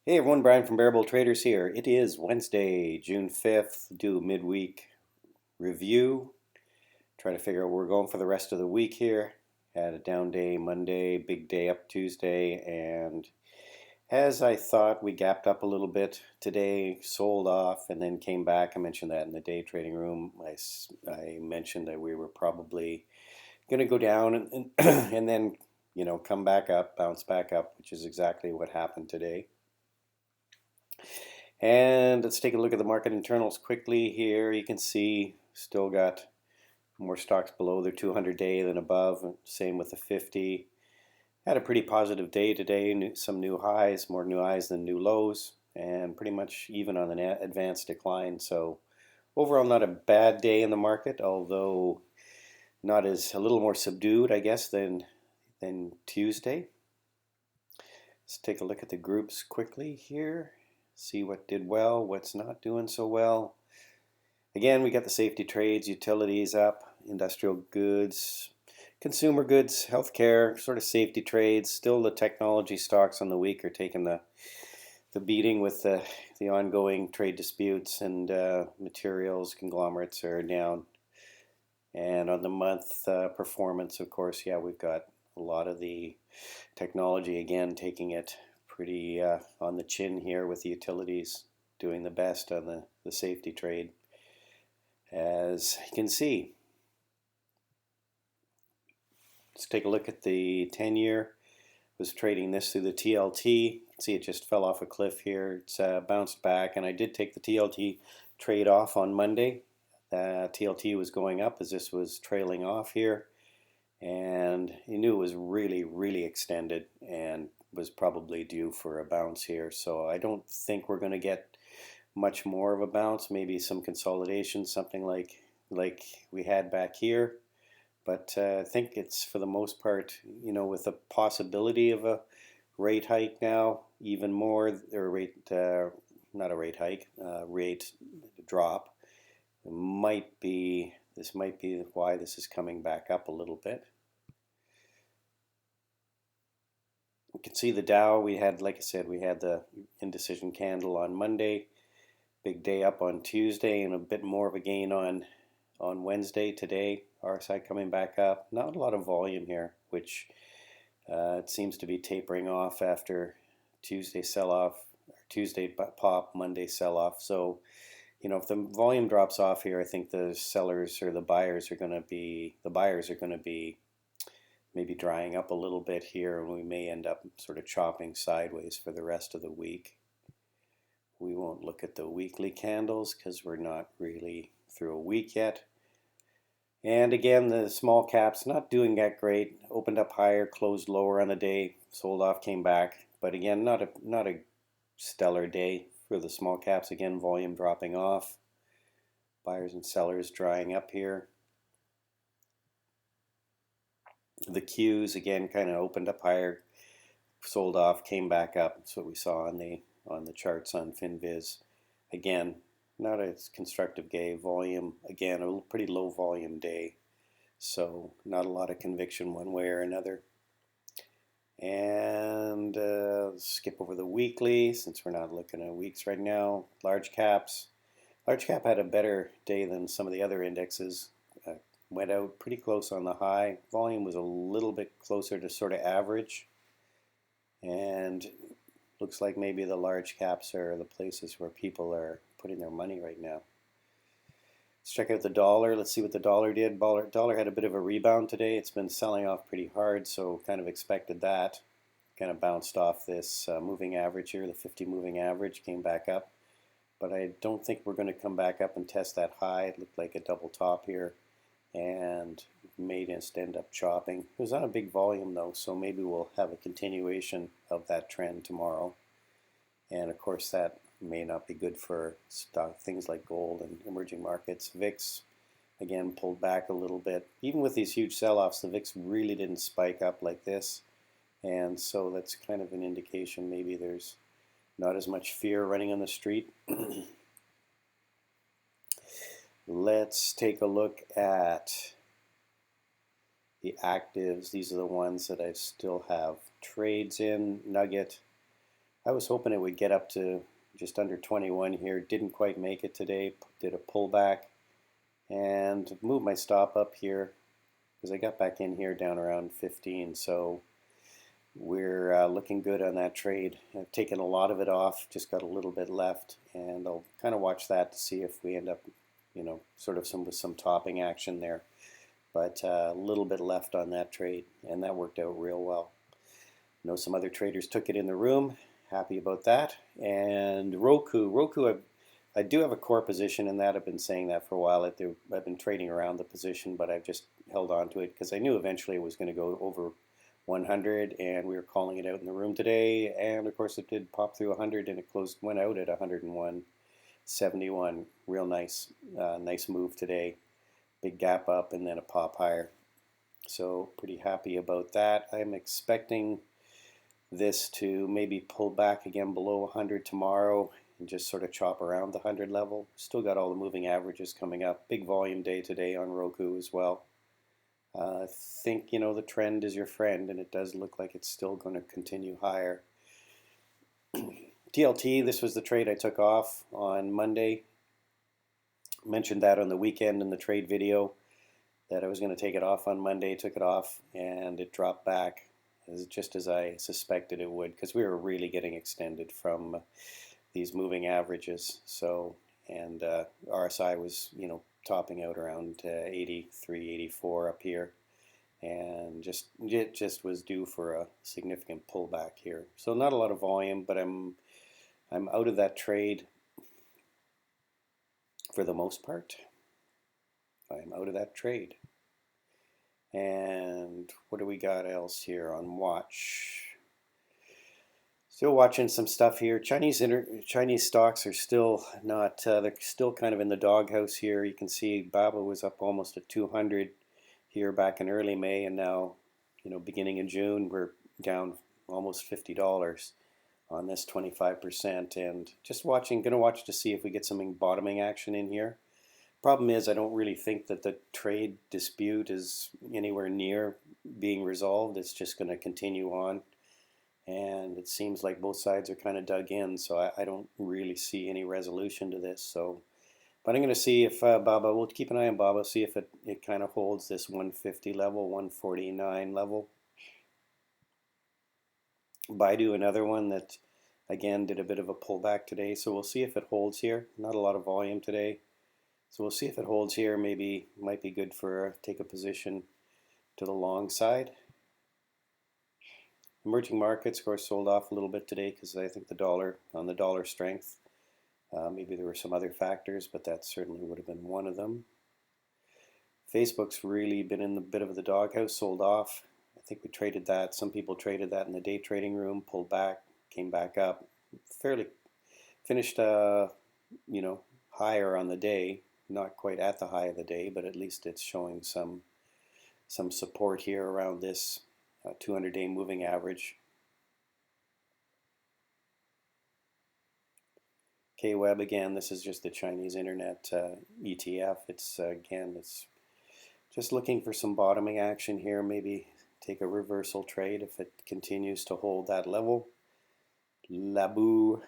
Hey everyone, Brian from Bearable Traders here. It is Wednesday, June 5th. Do a midweek review. Try to figure out where we're going for the rest of the week here. Had a down day Monday, big day up Tuesday, and as I thought, we gapped up a little bit today, sold off, and then came back. I mentioned that in the day trading room. I mentioned that we were probably going to go down and and then come back up, bounce back up, which is exactly what happened today. And let's take a look at the market internals quickly here. You can see still got more stocks below their 200-day than above. Same with the 50. Had a pretty positive day today. Some new highs, more new highs than new lows, and pretty much even on an advanced decline. So overall, not a bad day in the market, although not as a little more subdued, I guess, than Tuesday. Let's take a look at the groups quickly here. See what did well, what's not doing so well. Again, we got the safety trades, utilities up, industrial goods, consumer goods, healthcare, sort of safety trades. Still the technology stocks on the week are taking the beating with the ongoing trade disputes, and materials conglomerates are down. And on the month performance, of course, yeah, we've got a lot of the technology again taking it pretty on the chin here, with the utilities doing the best on the safety trade, as you can see. Let's take a look at the 10-year. Was trading this through the TLT. See, it just fell off a cliff here. It's bounced back, and I did take the TLT trade off on Monday. TLT was going up as this was trailing off here, and you knew it was really, really extended and was probably due for a bounce here. So I don't think we're going to get much more of a bounce. Maybe some consolidation, something like we had back here. But I think it's, for the most part, with the possibility of a rate hike now, even more, or not a rate hike, rate drop. This might be why this is coming back up a little bit. You can see the Dow. We had, like I said, we had the indecision candle on Monday, big day up on Tuesday, and a bit more of a gain on Wednesday. Today, RSI coming back up. Not a lot of volume here, which it seems to be tapering off after Tuesday sell-off, Tuesday pop, Monday sell-off. So, if the volume drops off here, I think the sellers or the buyers are going to be maybe drying up a little bit here, and we may end up sort of chopping sideways for the rest of the week. We won't look at the weekly candles because we're not really through a week yet. And again, the small caps not doing that great. Opened up higher, closed lower on the day, sold off, came back. But again, not a stellar day for the small caps. Again, volume dropping off. Buyers and sellers drying up here. The Qs again kind of opened up higher, sold off, came back up. That's what we saw on the charts on FinViz. Again, not a constructive day. Volume again, a pretty low volume day, so not a lot of conviction one way or another. And skip over the weekly since we're not looking at weeks right now. Large caps. Large cap had a better day than some of the other indexes. Went out pretty close on the high. Volume was a little bit closer to sort of average. And looks like maybe the large caps are the places where people are putting their money right now. Let's check out the dollar. Let's see what the dollar did. Dollar had a bit of a rebound today. It's been selling off pretty hard, so kind of expected that. Kind of bounced off this moving average here. The 50 moving average came back up. But I don't think we're going to come back up and test that high. It looked like a double top here, and may just end up chopping. It was on a big volume though, so maybe we'll have a continuation of that trend tomorrow. And of course that may not be good for things like gold and emerging markets. VIX again pulled back a little bit. Even with these huge sell-offs, the VIX really didn't spike up like this, and so that's kind of an indication maybe there's not as much fear running on the street. Let's take a look at the actives. These are the ones that I still have trades in. Nugget, I was hoping it would get up to just under 21 here. Didn't quite make it today. Did a pullback and moved my stop up here because I got back in here down around 15. So we're looking good on that trade. I've taken a lot of it off, just got a little bit left, and I'll kind of watch that to see if we end up, sort of with some topping action there. But a little bit left on that trade, and that worked out real well. I know some other traders took it in the room. Happy about that. And Roku, I do have a core position in that. I've been saying that for a while. I've been trading around the position, but I've just held on to it because I knew eventually it was going to go over 100, and we were calling it out in the room today. And of course, it did pop through 100, and it went out at 101.71. Real nice, nice move today. Big gap up and then a pop higher. So pretty happy about that. I'm expecting this to maybe pull back again below 100 tomorrow and just sort of chop around the 100 level. Still got all the moving averages coming up. Big volume day today on Roku as well. I think, the trend is your friend, and it does look like it's still going to continue higher. TLT, this was the trade I took off on Monday. Mentioned that on the weekend in the trade video that I was going to take it off on Monday. Took it off, and it dropped back just as I suspected it would, because we were really getting extended from these moving averages. So, and RSI was, topping out around 83, 84 up here, and it just was due for a significant pullback here. So not a lot of volume, but I'm out of that trade for the most part. I'm out of that trade. And what do we got else here on watch? Still watching some stuff here. Chinese stocks are still not, they're still kind of in the doghouse here. You can see BABA was up almost at 200 here back in early May, and now, beginning in June, we're down almost $50 on this 25%. And just gonna watch to see if we get some bottoming action in here. Problem is, I don't really think that the trade dispute is anywhere near being resolved. It's just going to continue on, and it seems like both sides are kind of dug in, so I don't really see any resolution to this. So, but I'm going to see if BABA, we'll keep an eye on BABA, see if it kind of holds this 150 level, 149 level. Baidu, another one that, again, did a bit of a pullback today, so we'll see if it holds here. Not a lot of volume today. So we'll see if it holds here. Maybe might be good for take a position to the long side. Emerging markets, of course, sold off a little bit today because I think the dollar strength. Maybe there were some other factors, but that certainly would have been one of them. Facebook's really been in a bit of the doghouse, sold off. I think we traded that. Some people traded that in the day trading room, pulled back, came back up. Fairly finished, higher on the day. Not quite at the high of the day, but at least it's showing some support here around this 200-day moving average. KWeb, again, this is just the Chinese internet ETF. It's just looking for some bottoming action here. Maybe take a reversal trade if it continues to hold that level. Labu,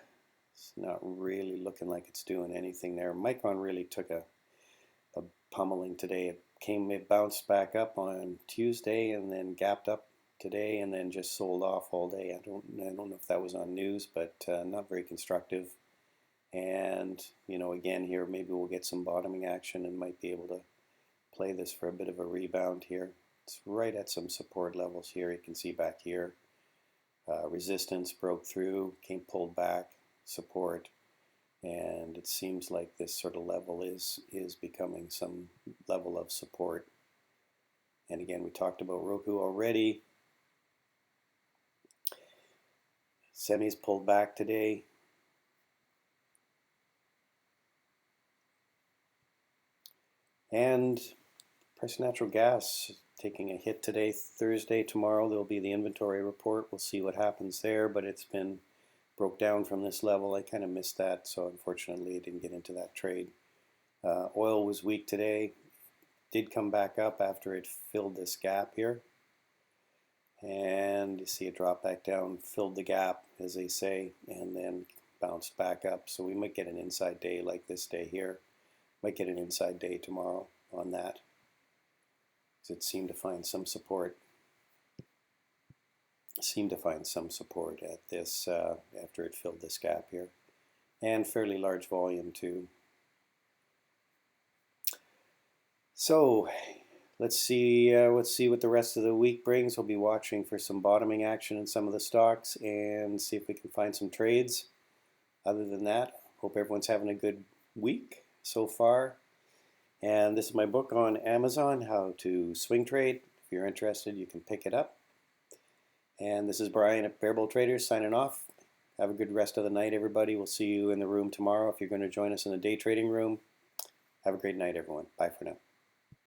it's not really looking like it's doing anything there. Micron really took a pummeling today. It bounced back up on Tuesday and then gapped up today and then just sold off all day. I don't know if that was on news, but not very constructive. And again here, maybe we'll get some bottoming action and might be able to play this for a bit of a rebound here. It's right at some support levels here. You can see back here, resistance broke through, pulled back, support. And it seems like this sort of level is becoming some level of support. And again, we talked about Roku already. Semis pulled back today. And price of natural gas taking a hit today. Thursday, tomorrow, there'll be the inventory report. We'll see what happens there, but it's been broke down from this level. I kind of missed that, so unfortunately I didn't get into that trade. Oil was weak today. Did come back up after it filled this gap here. and you see it drop back down, filled the gap, as they say, and then bounced back up. So we might get an inside day like this day here. Might get an inside day tomorrow on that, because it seemed to find some support. At this after it filled this gap here, and fairly large volume too. So let's see what the rest of the week brings. We'll be watching for some bottoming action in some of the stocks and see if we can find some trades. Other than that, hope everyone's having a good week so far. And this is my book on Amazon, How to Swing Trade. If you're interested, you can pick it up. And this is Brian at Bear Bull Traders signing off. Have a good rest of the night, everybody. We'll see you in the room tomorrow if you're going to join us in the day trading room. Have a great night, everyone. Bye for now.